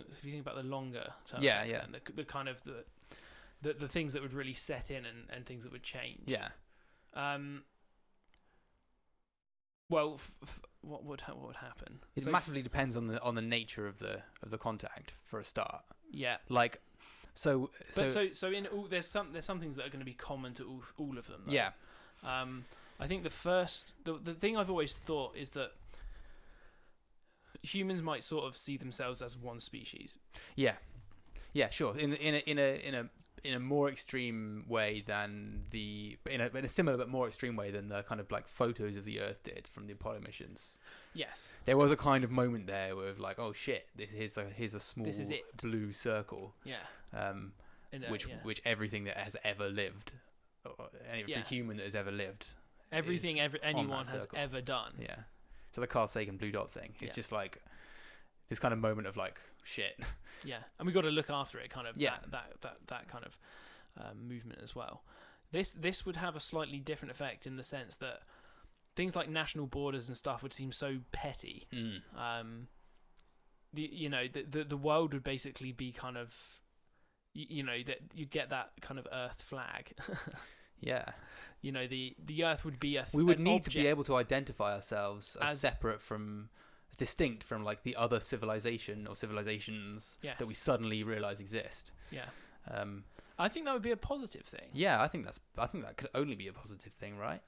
if you think about the longer term Yeah, effects, yeah. then the kind of the things that would really set in and things that would change. Yeah. Well, what would happen? It massively depends on the nature of the contact for a start. Yeah. Like, so in all there's some things that are going to be common to all of them. Though. Yeah. I think the thing I've always thought is that humans might sort of see themselves as one species. Yeah. Yeah, sure. In a more extreme way than in a similar but more extreme way than the kind of like photos of the Earth did from the Apollo missions. Yes. There was a kind of moment there where like, oh shit, here's a small blue circle. Yeah. Which everything that has ever lived, every human that has ever lived, everything anyone has ever done. Yeah. So the Carl Sagan blue dot thing, it's just like this kind of moment of like shit. Yeah, and we got to look after it, kind of. Yeah. That kind of movement as well. This would have a slightly different effect in the sense that things like national borders and stuff would seem so petty. The world would basically be kind of, that you'd get that kind of Earth flag. Yeah. The Earth would be we would need to be able to identify ourselves as separate from, as distinct from like the other civilization or civilizations that we suddenly realize exist. Yeah. I think that would be a positive thing. Yeah, I think that could only be a positive thing, right?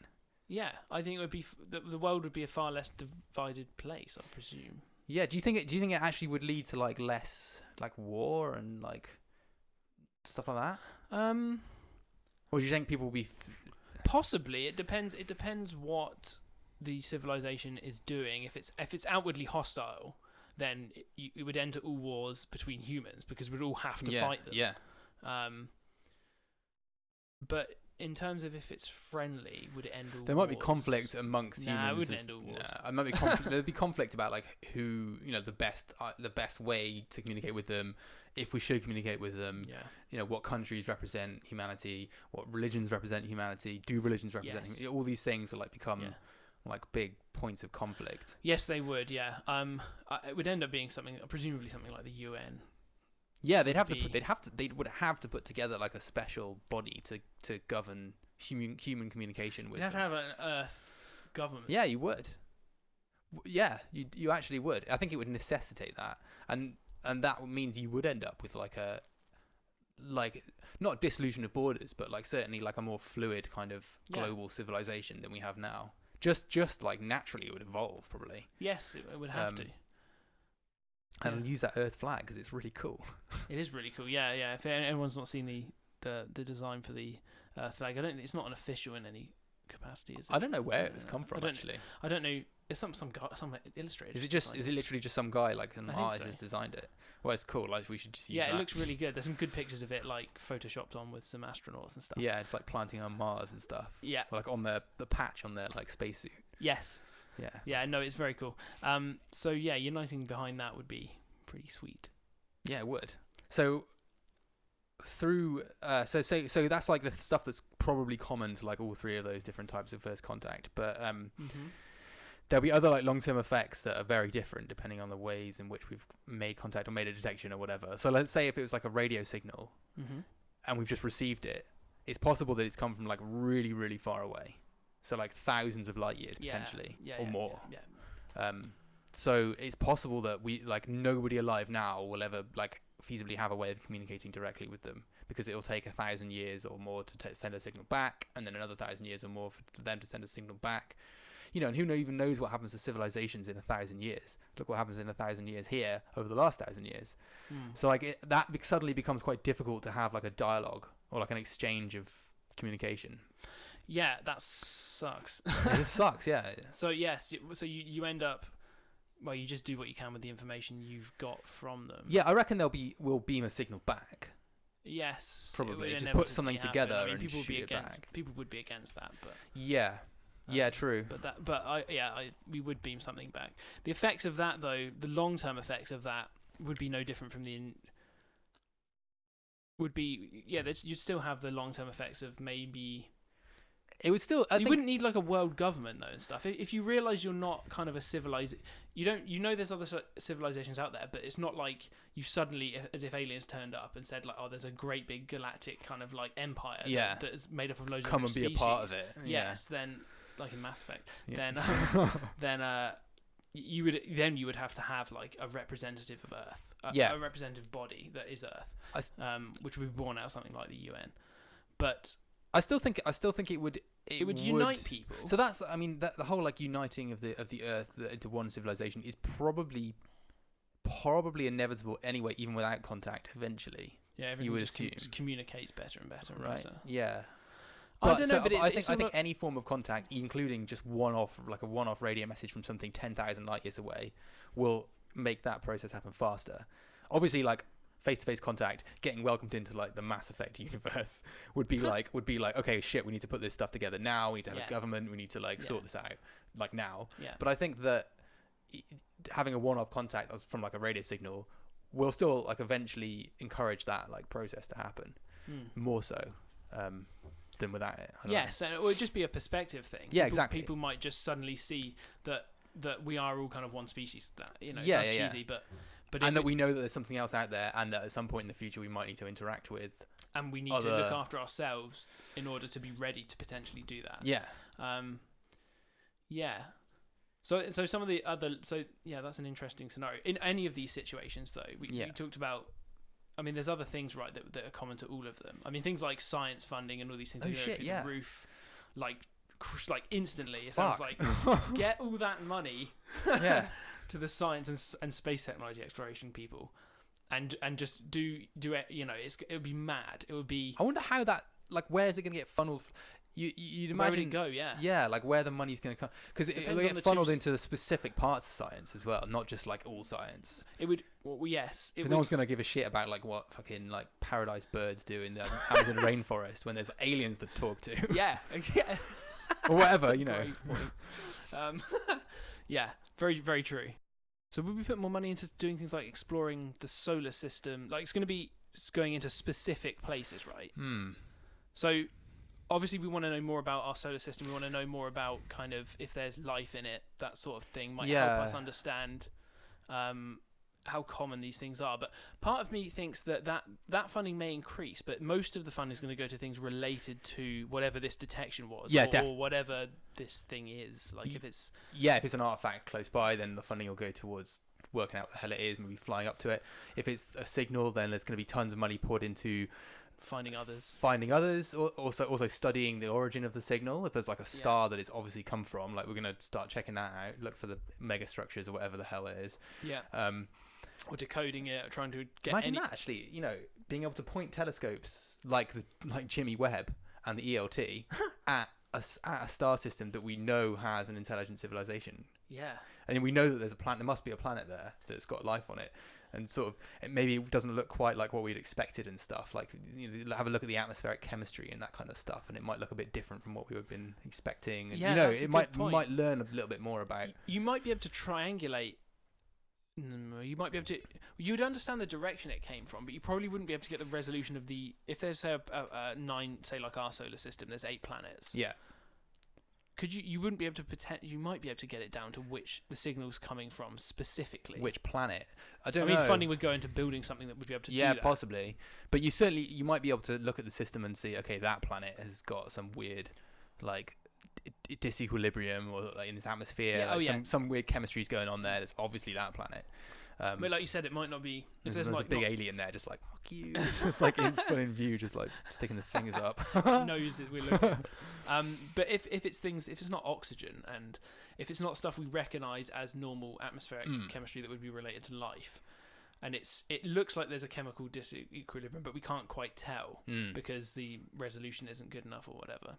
Yeah, I think it would be the world would be a far less divided place, I presume. Yeah, do you think it actually would lead to like less like war and like stuff like that? Or do you think people will be possibly? It depends what the civilization is doing. If it's outwardly hostile, then it would enter all wars between humans because we'd all have to fight them. Yeah. But in terms of if it's friendly, would it end all wars? There might be conflict amongst humans. Nah, it wouldn't end all wars. Nah, it might be there'd be conflict about like who, the best way to communicate with them, if we should communicate with them. Yeah. What countries represent humanity, what religions represent humanity, do religions represent humanity? All these things will like become like big points of conflict. Yes, they would. Yeah. It would end up being presumably something like the UN. Yeah, they would have to put together like a special body to govern human communication with. You'd have to have an Earth government. Yeah, you would. Yeah, you actually would. I think it would necessitate that, and that means you would end up with like not dissolution of borders, but like certainly like a more fluid kind of global civilization than we have now. Just like naturally, it would evolve probably. Yes, it would have to. And I'll use that Earth flag because it's really cool. It is really cool. Yeah, yeah. If anyone's not seen the design for the Earth flag, it's not an official in any capacity, is it? I don't know where it's come from actually. I don't know. It's some guy, some illustrator. Is it literally just some guy like an artist has designed it? Well, it's cool. Like we should just use that. Yeah, it looks really good. There's some good pictures of it, like photoshopped on with some astronauts and stuff. Yeah, it's like planting on Mars and stuff. Yeah, or like on the patch on their like spacesuit. Yes. Yeah. Yeah. No, it's very cool. So yeah, uniting behind that would be pretty sweet. Yeah, it would. So through so that's like the stuff that's probably common to like all three of those different types of first contact, but there'll be other like long-term effects that are very different depending on the ways in which we've made contact or made a detection or whatever. So let's say if it was like a radio signal and we've just received it, it's possible that it's come from like really, really far away, so like thousands of light years potentially or more. So it's possible that we like nobody alive now will ever like feasibly have a way of communicating directly with them, because it will take 1,000 years or more to send a signal back, and then another 1,000 years or more for them to send a signal back. And who even knows what happens to civilizations in 1,000 years? Look what happens in 1,000 years here over the last 1,000 years. So like that suddenly becomes quite difficult to have like a dialogue or like an exchange of communication. Yeah, that sucks. It just sucks. Yeah. So yes, so you end up. Well, you just do what you can with the information you've got from them. Yeah, I reckon we'll beam a signal back. Yes, probably just put something together and people would be shoot it back. People would be against that, but yeah, true. We would beam something back. The effects of that, though, the long-term effects of that would be no different from you'd still have the long-term effects of maybe. It would still. You wouldn't need like a world government though and stuff. If you realise you're not kind of a civilized, there's other civilizations out there, but it's not like you suddenly, as if aliens turned up and said like, oh, there's a great big galactic kind of like empire that is made up of loads of come and be species. a part of it. Yes, then like in Mass Effect, then you would have to have like a representative of Earth, a representative body that is Earth, which would be born out of something like the UN, but. I still think it would. It would unite people. So that's, I mean, the whole like uniting of the Earth into one civilization is probably inevitable anyway, even without contact. Eventually, everyone just communicates better and better, right? Yeah. I don't know, but I think any form of contact, including just a one-off radio message from something 10,000 light years away, will make that process happen faster. Obviously, like. Face-to-face contact, getting welcomed into like the Mass Effect universe would be like, okay, shit, we need to put this stuff together now. We need to have a government. We need to like sort this out like now. Yeah. But I think that having a one-off contact from like a radio signal will still like eventually encourage that like process to happen more so than without it. Yes, and it would just be a perspective thing. Yeah, exactly. People might just suddenly see that we are all kind of one species. That it sounds cheesy, but that we know that there's something else out there, and that at some point in the future we might need to interact with, and we need to look after ourselves in order to be ready to potentially do that. So some of the other, that's an interesting scenario. In any of these situations, though, we talked about. I mean, there's other things, right, that are common to all of them. I mean, things like science funding and all these things go through the roof, like instantly. It sounds like get all that money. To the science and space technology exploration people, and just do it. It would be mad. It would be. I wonder how that where is it going to get funneled? You'd imagine. Where would it go? Yeah, like where the money's going to come, because it'll get funneled into the specific parts of science as well, not just like all science. It would. Well, yes. Because no one's going to give a shit about like what fucking like paradise birds do in the Amazon rainforest when there's aliens to talk to. Yeah. Or whatever, Yeah. Very, very true. So would we put more money into doing things like exploring the solar system? Like it's going into specific places, right? So obviously we want to know more about our solar system. We want to know more about kind of if there's life in it. That sort of thing might help us understand how common these things are. But part of me thinks that funding may increase, but most of the funding is going to go to things related to whatever this detection was, or whatever this thing is. Like if it's an artifact close by, then the funding will go towards working out what the hell it is, maybe flying up to it. If it's a signal, then there's going to be tons of money poured into finding others, also studying the origin of the signal. If there's like a star that it's obviously come from, like we're going to start checking that out, look for the mega structures or whatever the hell it is. Or decoding it, or trying to get. Imagine that actually, being able to point telescopes like Jimmy Webb and the ELT at a star system that we know has an intelligent civilization. Yeah. And we know that there's a planet. There must be a planet there that's got life on it, and sort of maybe it doesn't look quite like what we'd expected and stuff. Like have a look at the atmospheric chemistry and that kind of stuff, and it might look a bit different from what we would have been expecting. And, it might learn a little bit more about. You might be able to triangulate. You might be able to. You'd understand the direction it came from, but you probably wouldn't be able to get the resolution of the. If there's a 9, say like our solar system, there's 8 planets. Yeah. Could you wouldn't be able to pretend. You might be able to get it down to which the signal's coming from specifically. Which planet? I mean, funding would go into building something that would be able to do that. Yeah, possibly. But you might be able to look at the system and see, okay, that planet has got some weird, like, disequilibrium or like in its atmosphere. Some weird chemistry is going on there. That's obviously that planet. But like you said, it might not be. If there's a big alien there, just like fuck you, just like in view, just like sticking the fingers up. Knows that we're looking. But if it's not oxygen, and if it's not stuff we recognise as normal atmospheric chemistry that would be related to life, and it looks like there's a chemical disequilibrium, but we can't quite tell because the resolution isn't good enough or whatever.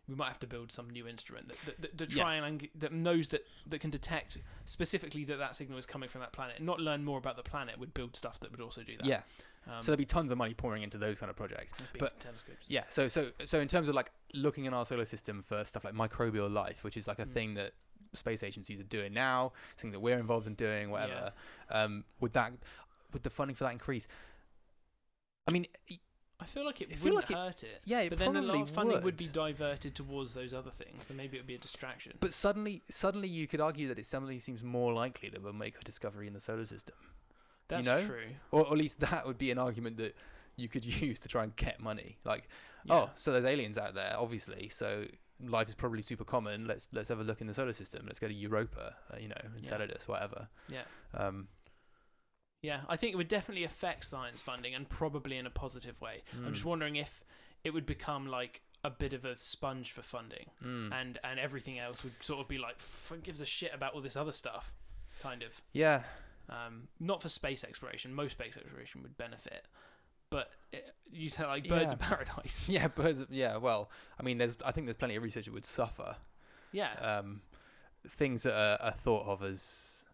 We might have to build some new instrument that try and that knows that can detect specifically that signal is coming from that planet. Not learn more about the planet, would build stuff that would also do that. Yeah. So there'd be tons of money pouring into those kind of projects. But telescopes. Yeah. So in terms of like looking in our solar system for stuff like microbial life, which is like a thing that space agencies are doing now, something that we're involved in doing, whatever. Would the funding for that increase? I mean, I feel like it wouldn't hurt it. Yeah, it but then a lot of funding would. would be diverted towards those other things, so maybe it would be a distraction. But suddenly you could argue that it suddenly seems more likely that we'll make a discovery in the solar system. That's true. Or at least that would be an argument that you could use to try and get money. Like, so there's aliens out there, obviously, so life is probably super common. Let's have a look in the solar system. Let's go to Europa, Enceladus, whatever. Yeah. Yeah, I think it would definitely affect science funding, and probably in a positive way. I'm just wondering if it would become like a bit of a sponge for funding, and everything else would sort of be like, gives a shit about all this other stuff, kind of. Yeah. Not for space exploration. Most space exploration would benefit, but you say like birds of paradise. Yeah, birds. Yeah, well, I mean, I think there's plenty of research that would suffer. Yeah. Things that are thought of as,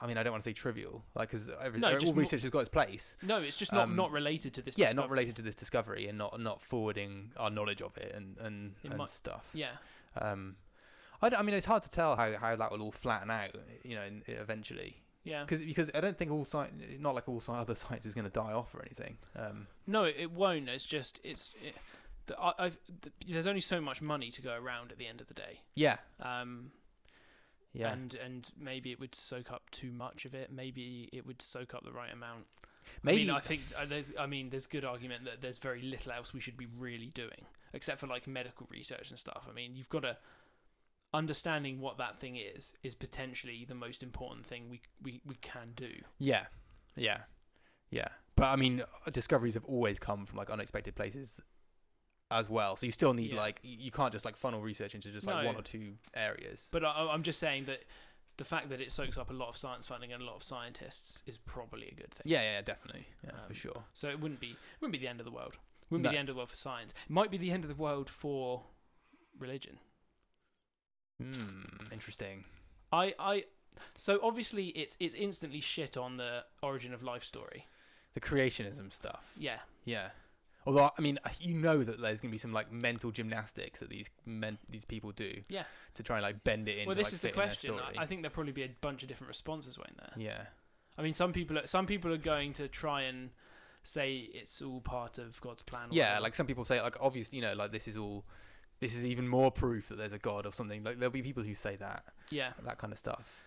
I mean, I don't want to say trivial, like, because all research has got its place. No, it's just not related to this. Yeah, not related to this discovery, and not forwarding our knowledge of it and stuff. Yeah. I mean, it's hard to tell how that will all flatten out, eventually. Yeah. Because I don't think not like all other science is going to die off or anything. No, it won't. It's just there's only so much money to go around at the end of the day. Yeah. Yeah. And maybe it would soak up too much of it. Maybe it would soak up the right amount. Maybe. I think there's good argument that there's very little else we should be really doing, except for like medical research and stuff. I mean, you've got to understanding what that thing is potentially the most important thing we can do. Yeah. But I mean, discoveries have always come from like unexpected places as well, so you still need like, you can't just like funnel research into just like one or two areas. But I'm just saying that the fact that it soaks up a lot of science funding and a lot of scientists is probably a good thing. Yeah, definitely, for sure. So it wouldn't be the end of the world. It wouldn't be the end of the world for science. It might be the end of the world for religion. Interesting. So obviously it's instantly shit on the origin of life story, the creationism stuff. Yeah. Although, I mean, that there's going to be some like mental gymnastics that these people do. Yeah. To try and like bend it into. Well, this like, is the question. I think there'll probably be a bunch of different responses, won't there? Yeah. I mean, some people are going to try and say it's all part of God's plan. Yeah, whatever. Like some people say, like obviously, like this is even more proof that there's a God or something. Like there'll be people who say that. Yeah. That kind of stuff.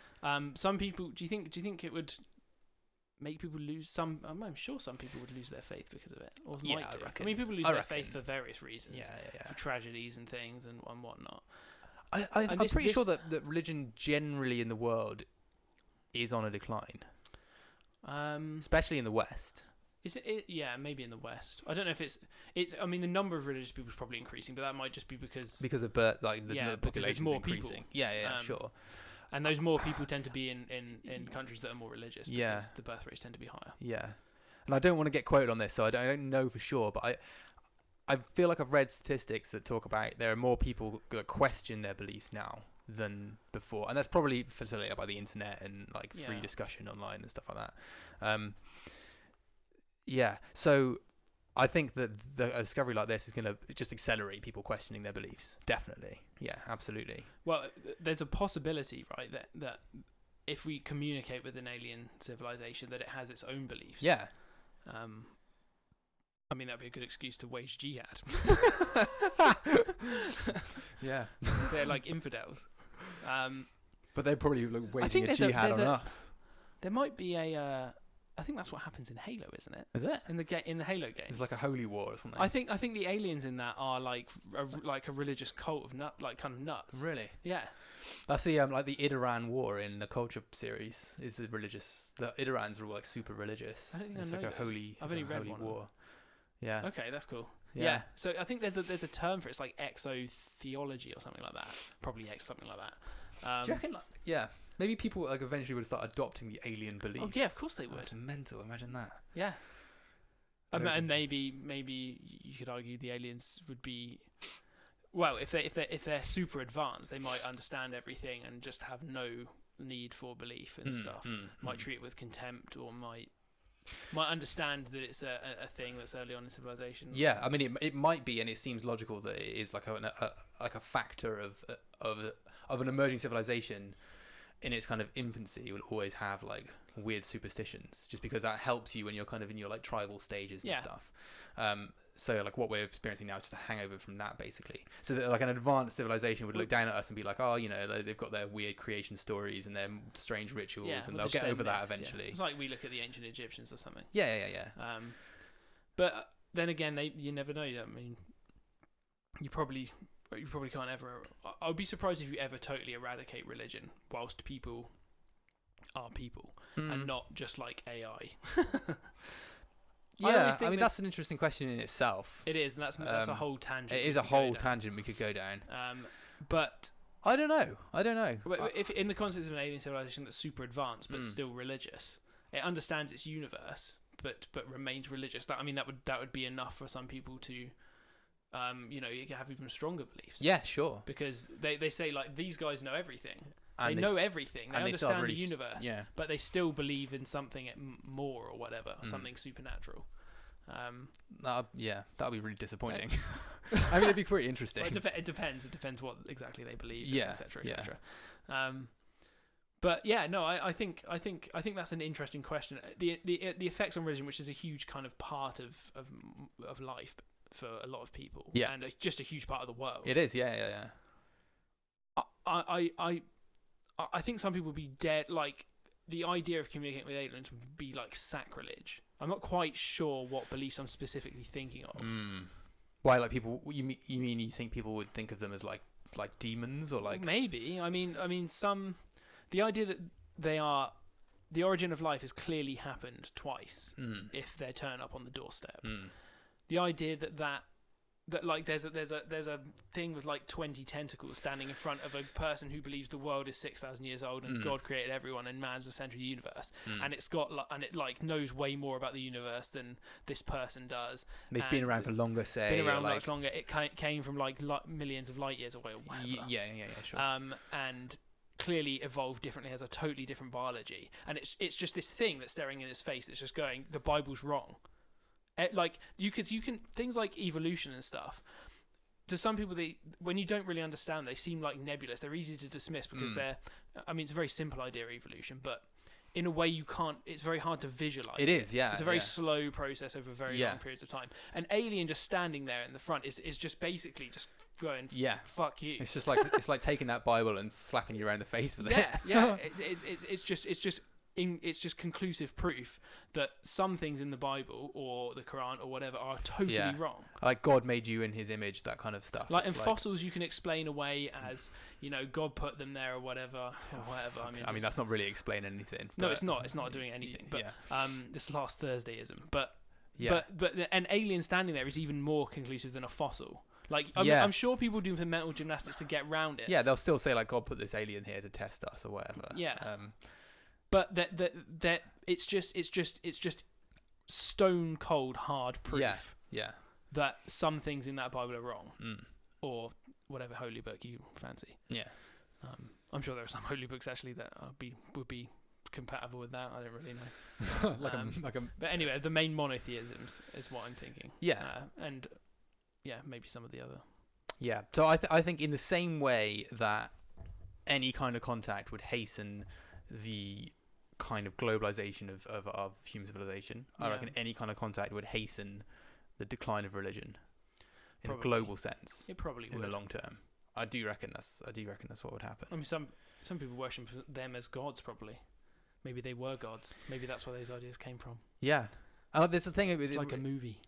Some people. Do you think it would make people lose some? I'm sure some people would lose their faith because of it. Or might do. I mean, people lose their faith for various reasons. Yeah. For tragedies and things and whatnot. I'm pretty sure that religion generally in the world is on a decline. Especially in the West. Is it? Yeah, maybe in the West. I don't know if it's. I mean, the number of religious people is probably increasing, but that might just be because of birth, like the population more increasing. People. Yeah, sure. And those more people tend to be in countries that are more religious. Because the birth rates tend to be higher. Yeah, and I don't want to get quoted on this, so I don't know for sure, but I feel like I've read statistics that talk about there are more people that question their beliefs now than before, and that's probably facilitated by the internet and like free discussion online and stuff like that. Yeah, so I think that a discovery like this is going to just accelerate people questioning their beliefs. Definitely. Yeah, absolutely. Well, there's a possibility, right, that if we communicate with an alien civilization, that it has its own beliefs. Yeah. I mean, that'd be a good excuse to wage jihad. Yeah. They're like infidels. But they're probably like waging a jihad on us. There might be a... I think that's what happens in Halo, isn't it? Is it? In the Halo game. It's like a holy war or something. I think the aliens in that are like a religious cult of kind of nuts. Really? Yeah. That's the like the Idoran War in the Culture series is a religious. The Idorans are all like super religious. I don't think it's I know like a holy. I've only read holy one. War. Yeah. Okay, that's cool. Yeah. So I think there's a term for it. It's like exotheology or something like that. Probably something like that. Do you reckon? Yeah. Maybe people like eventually would start adopting the alien beliefs. Oh yeah, of course they would. That's mental. Imagine that. Yeah. And maybe you could argue the aliens would be, well, if they're super advanced, they might understand everything and just have no need for belief and stuff. Might treat it with contempt, or might understand that it's a thing that's early on in civilization. Yeah, I mean it might be, and it seems logical that it is like a factor of an emerging civilization. in its kind of infancy will always have like weird superstitions, just because that helps you when you're kind of in your like tribal stages and stuff. So like what we're experiencing now is just a hangover from that, basically. So that like an advanced civilization would look down at us and be like, oh, you know, they've got their weird creation stories and their strange rituals, and they'll get over that eventually. It's like we look at the ancient Egyptians or something. Yeah. But then again, you never know. I mean, you probably can't ever. I would be surprised if you ever totally eradicate religion whilst people are people and not just like AI. Yeah, I mean that's an interesting question in itself. It is, and that's a whole tangent. It is a whole tangent we could go down. But I don't know. If in the context of an alien civilization that's super advanced but still religious, it understands its universe but remains religious. That would be enough for some people to, you know, you can have even stronger beliefs. Yeah, sure. Because they say like these guys know everything. They know everything. They understand the universe, but they still believe in something more or whatever, something supernatural. That'll be really disappointing. I mean, it'd be pretty interesting. Well, it depends. It depends what exactly they believe, etc., etc. But yeah, no, I think that's an interesting question. The effects on religion, which is a huge kind of part of life for a lot of people, and just a huge part of the world. It is, yeah. I think some people would be dead. Like the idea of communicating with aliens would be like sacrilege. I'm not quite sure what beliefs I'm specifically thinking of. Why, like people? You mean you think people would think of them as like demons or like? Maybe. I mean, the idea that they are the origin of life has clearly happened twice. If they turn up on the doorstep, the idea that like there's a thing with like 20 tentacles standing in front of a person who believes the world is 6,000 years old and God created everyone and man's the center of the universe, and it knows way more about the universe than this person does. They've been around for longer, say. Been around much longer. It came from like millions of light years away or whatever. Yeah, sure. And clearly evolved differently, has a totally different biology, and it's just this thing that's staring in his face that's just going, the Bible's wrong. Like you can things like evolution and stuff. To some people, when you don't really understand, they seem like nebulous. They're easy to dismiss because they're. I mean, it's a very simple idea, evolution, but in a way you can't. It's very hard to visualize. It is, yeah. It's a very slow process over very long periods of time. An alien just standing there in the front is just basically just going. Fuck you. It's just like it's like taking that Bible and slapping you around the face with it. Yeah. It's just conclusive proof that some things in the Bible or the Quran or whatever are totally wrong. Like God made you in His image, that kind of stuff. Like fossils, you can explain away as, you know, God put them there or whatever. I mean, that's not really explaining anything. No, it's not. It's not doing anything. But this last Thursdayism. But an alien standing there is even more conclusive than a fossil. Like I'm sure people do the mental gymnastics to get round it. Yeah, they'll still say like God put this alien here to test us or whatever. Yeah. But that it's just stone cold hard proof. Yeah. That some things in that Bible are wrong, or whatever holy book you fancy. Yeah. I'm sure there are some holy books actually that would be compatible with that. I don't really know. But anyway, the main monotheisms is what I'm thinking. Yeah. And maybe some of the other. Yeah. So I think in the same way that any kind of contact would hasten the kind of globalization of human civilization, I reckon any kind of contact would hasten the decline of religion in a global sense. It probably in the long term. I do reckon that's what would happen. I mean, some people worship them as gods. Probably, maybe they were gods. Maybe that's where those ideas came from. Yeah, there's a thing. It's like a movie.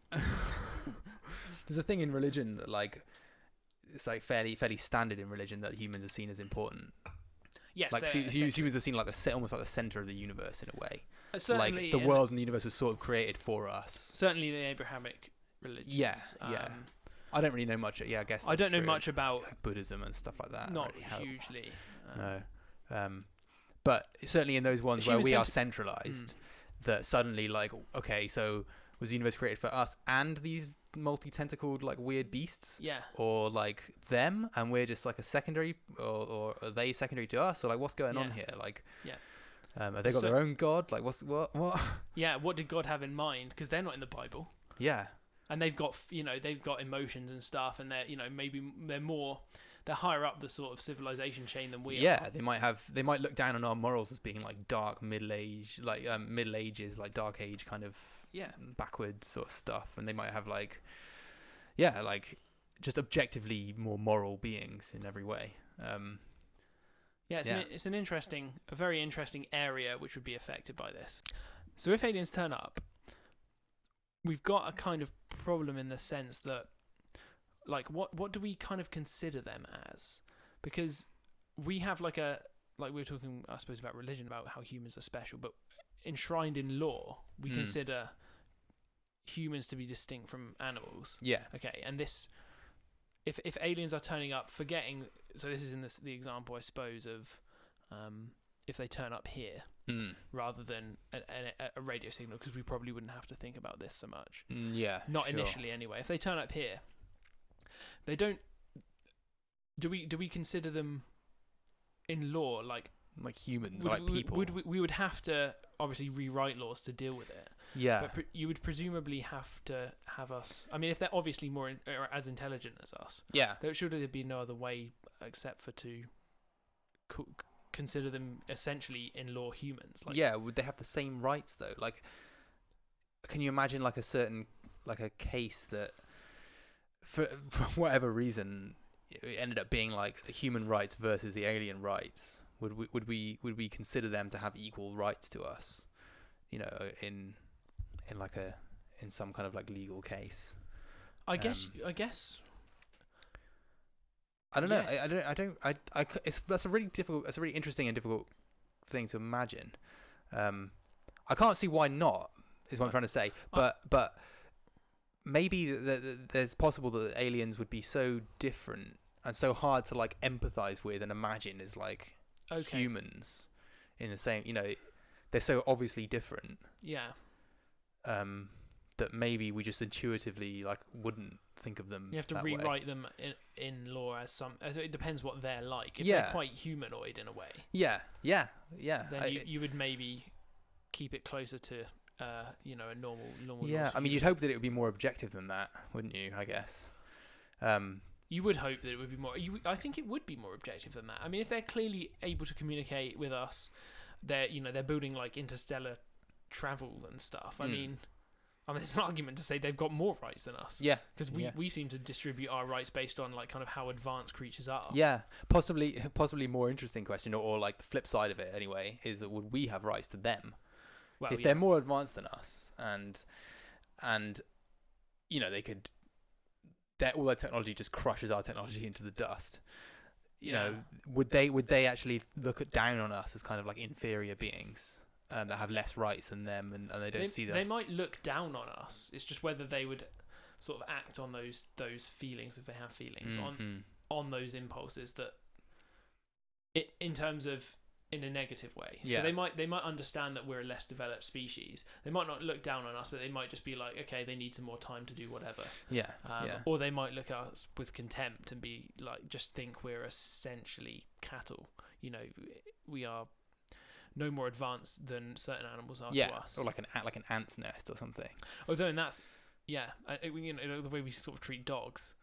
There's a thing in religion that like it's like fairly standard in religion that humans are seen as important. Yes, like humans are seen like almost like the center of the universe in a way. Certainly, like the world and the universe was sort of created for us. Certainly, the Abrahamic religions. Yeah. I don't really know much. Yeah, I guess I don't know much about like Buddhism and stuff like that. Not really hugely. No. But certainly in those ones where we are centralized, that suddenly like, okay, so was the universe created for us and these multi-tentacled like weird beasts? Yeah. Or like them and we're just like a secondary, or are they secondary to us? Or like what's going on here? Like, have they got their own god? Like what? Yeah. What did God have in mind? Because they're not in the Bible. Yeah. And they've got emotions and stuff, and they're maybe they're more they're higher up the sort of civilization chain than we are. Yeah, they might look down on our morals as being like dark Middle Age, like Middle Ages, like Dark Age kind of backwards sort of stuff, and they might have like just objectively more moral beings in every way. It's a very interesting area which would be affected by this. So if aliens turn up, we've got a kind of problem in the sense that, like, what do we kind of consider them as? Because we have like we were talking, I suppose, about religion, about how humans are special, but enshrined in law, we consider humans to be distinct from animals. Yeah. Okay, and this, if aliens are turning up, forgetting, so this is in the example, I suppose, of if they turn up here rather than a radio signal, because we probably wouldn't have to think about this so much. Not initially, anyway. If they turn up here, they don't. Do we consider them in law like humans, like people? We would have to obviously rewrite laws to deal with it. Yeah. But you would presumably have to have us. I mean, if they're obviously more or as intelligent as us, there should be no other way except for to consider them essentially in law humans. Would they have the same rights though? Like, can you imagine like a case that for whatever reason it ended up being like the human rights versus the alien rights? Would we consider them to have equal rights to us? You know, in some kind of like legal case. I guess. I don't know. Yes. That's a really difficult. That's a really interesting and difficult thing to imagine. I can't see why not. Is what I'm trying to say. But maybe there's possible that aliens would be so different and so hard to like empathize with and imagine as like humans in the same. You know, they're so obviously different. Yeah. That maybe we just intuitively like wouldn't think of them. You have to rewrite them in law as it depends what they're like. If they're quite humanoid in a way. Yeah. Then you would maybe keep it closer to a normal. Yeah, I mean, you'd hope that it would be more objective than that, wouldn't you? I guess. You would hope that it would be more. I think it would be more objective than that. I mean, if they're clearly able to communicate with us, they're building like interstellar travel and stuff. I mean, there's an argument to say they've got more rights than us. Yeah, because we seem to distribute our rights based on like kind of how advanced creatures are. Yeah, possibly more interesting question, or like the flip side of it anyway, is that would we have rights to them? Well, if they're more advanced than us, and they could, all their technology just crushes our technology into the dust. You know, would they actually look down on us as kind of like inferior beings? That have less rights than them, and they don't see that. They might look down on us. It's just whether they would sort of act on those feelings, if they have feelings, on those impulses that in terms of in a negative way. Yeah. So they might understand that we're a less developed species. They might not look down on us, but they might just be like, okay, they need some more time to do whatever. Yeah. Or they might look at us with contempt and be like, just think we're essentially cattle. You know, we are no more advanced than certain animals are to us. Or like an ant's nest or something. Although, and that's the way we sort of treat dogs.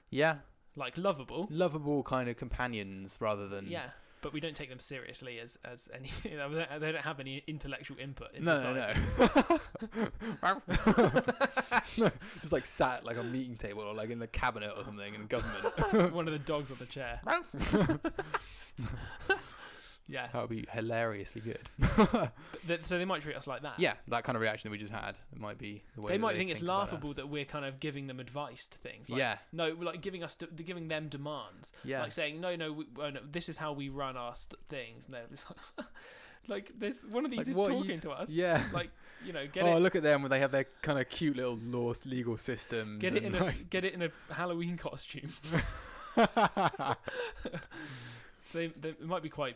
Yeah, like lovable kind of companions rather than but we don't take them seriously as anything. They don't have any intellectual input in society. No. Just like sat like on a meeting table or like in the cabinet or something in government. One of the dogs on the chair. Yeah, that would be hilariously good. So they might treat us like that. Yeah, that kind of reaction that we just had. It might be the way they might think it's laughable that we're kind of giving them advice to things. Like, no, like giving them demands. Yeah, like saying no, this is how we run our things. And they're just like, there's one of these is talking to us. Yeah, like look at them when they have their kind of cute little legal systems. Get it in a Halloween costume. So they might be quite.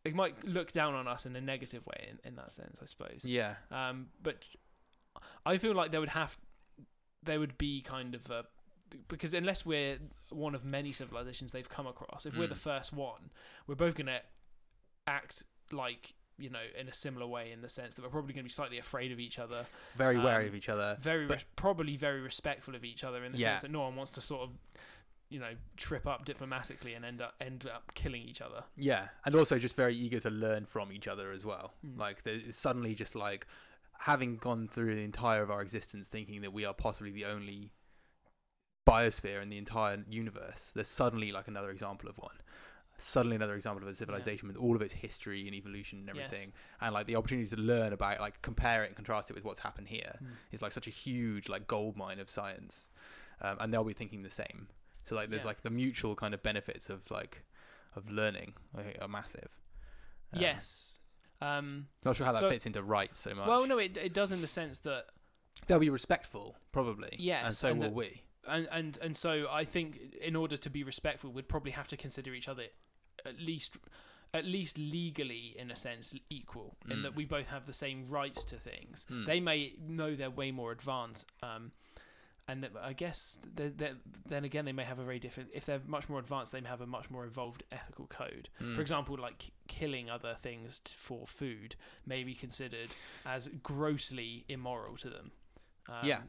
It might look down on us in a negative way in that sense, I suppose. Yeah. But I feel like there would be kind of because unless we're one of many civilizations they've come across, if we're the first one, we're both going to act like, in a similar way, in the sense that we're probably going to be slightly afraid of each other. Very wary of each other. Probably very respectful of each other in the sense that no one wants to sort of, trip up diplomatically and end up killing each other. Yeah, and also just very eager to learn from each other as well. Like there's suddenly just like having gone through the entire of our existence thinking that we are possibly the only biosphere in the entire universe, there's suddenly like another example of one. Suddenly another example of a civilization with all of its history and evolution and everything, and like the opportunity to learn about, like, compare it and contrast it with what's happened here is like such a huge like gold mine of science, and they'll be thinking the same. So like there's like the mutual kind of benefits of learning are massive. Yes. Not sure how that fits into rights so much. Well, no, it does in the sense that they'll be respectful, probably. Yes, and so will we. And so I think in order to be respectful, we'd probably have to consider each other at least legally, in a sense, equal, in that we both have the same rights to things. They may know they're way more advanced, and I guess then again they may have a very different. If they're much more advanced, they may have a much more evolved ethical code. For example, like killing other things for food may be considered as grossly immoral to them.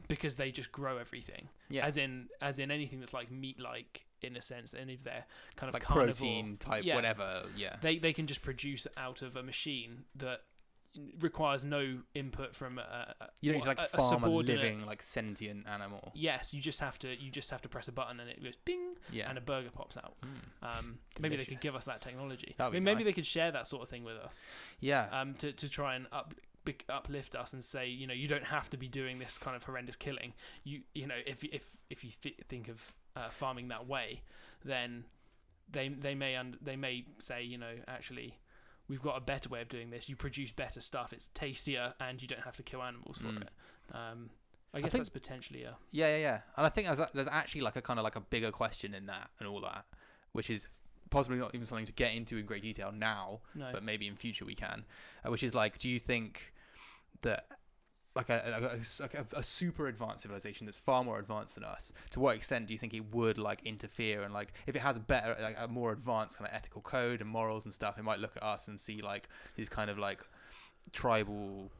Because they just grow everything. As in anything that's like meat-like, in a sense, any of their kind of like carnivore, protein type, whatever. They can just produce out of a machine that requires no input from you don't need to like farm a living like sentient animal. Yes, you just have to press a button and it goes bing, and a burger pops out. Maybe they could give us that technology. Maybe they could share that sort of thing with us. To try and uplift us and say, you don't have to be doing this kind of horrendous killing. If you think of farming that way, then they may say, actually, we've got a better way of doing this. You produce better stuff. It's tastier, and you don't have to kill animals for it. I guess that's potentially a And I think there's actually like a kind of like a bigger question in that and all that, which is possibly not even something to get into in great detail now, but maybe in future we can. Which is like, do you think that like a super advanced civilization that's far more advanced than us, to what extent do you think it would like interfere, and like if it has a better, like a more advanced kind of ethical code and morals and stuff, it might look at us and see like these kind of like tribal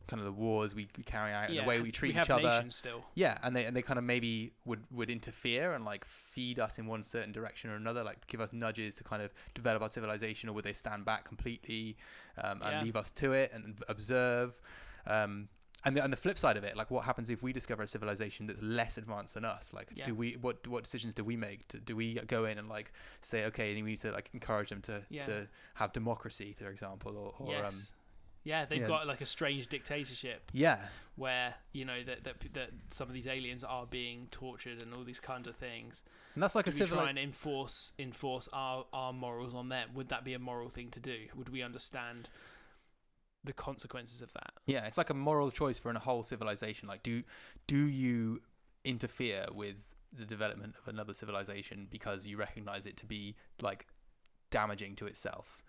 kind of the wars we carry out and the way we treat each other still. And they kind of maybe would interfere and like feed us in one certain direction or another, like give us nudges to kind of develop our civilization, or would they stand back completely and leave us to it and observe? And the flip side of it, like what happens if we discover a civilization that's less advanced than us? Like, what decisions do we make? Do we go in and like say, okay, we need to like encourage them to have democracy, for example, or they've got like a strange dictatorship. Where that some of these aliens are being tortured and all these kinds of things. And that's like try and enforce our morals on them. Would that be a moral thing to do? Would we understand the consequences of that? It's like a moral choice for a whole civilization. Like, do you interfere with the development of another civilization because you recognize it to be like damaging to itself?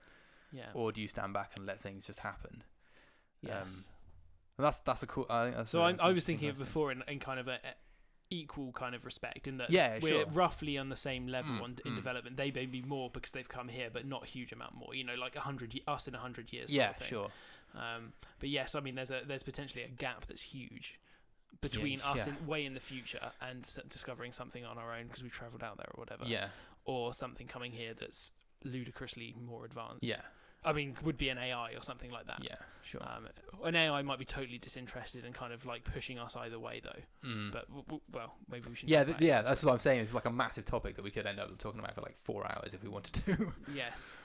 Or do you stand back and let things just happen? That's a cool. I was thinking of before in kind of a equal kind of respect, in that we're roughly on the same level in development. They may be more because they've come here, but not a huge amount more. Like us in 100 years. But yes, I mean there's potentially a gap that's huge between us way in the future and discovering something on our own because we travelled out there or whatever. Or something coming here that's ludicrously more advanced. I mean, would be an AI or something like that. An AI might be totally disinterested and kind of like pushing us either way, though. But well, maybe we should. That's what I'm saying. It's like a massive topic that we could end up talking about for like 4 hours if we wanted to. Yes,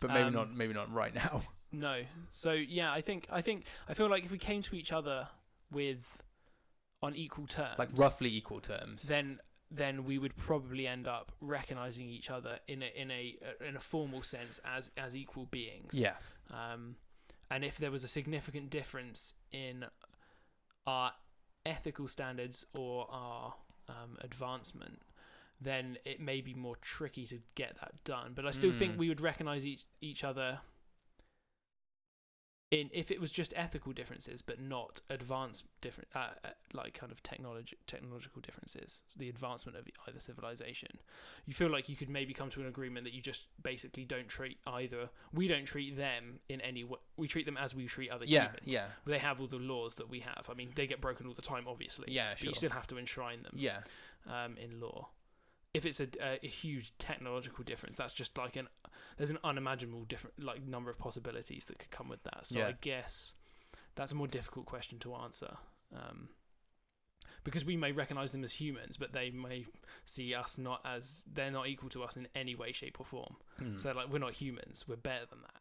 but maybe not. Maybe not right now. No. So I feel like if we came to each other on equal terms, like roughly equal terms, then we would probably end up recognizing each other in a formal sense as equal beings. And if there was a significant difference in our ethical standards or our advancement, then it may be more tricky to get that done. But I still think we would recognize each other if it was just ethical differences, but not advanced different, like kind of technological differences, the advancement of either civilization. You feel like you could maybe come to an agreement that you just basically don't treat either. We don't treat them in any way. We treat them as we treat other humans. They have all the laws that we have. I mean, they get broken all the time, obviously. But you still have to enshrine them. In law. if it's a huge technological difference, that's just like there's an unimaginable different like number of possibilities that could come with that. So I guess that's a more difficult question to answer, because we may recognize them as humans, but they may see us they're not equal to us in any way, shape, or form. So like we're not humans, we're better than that.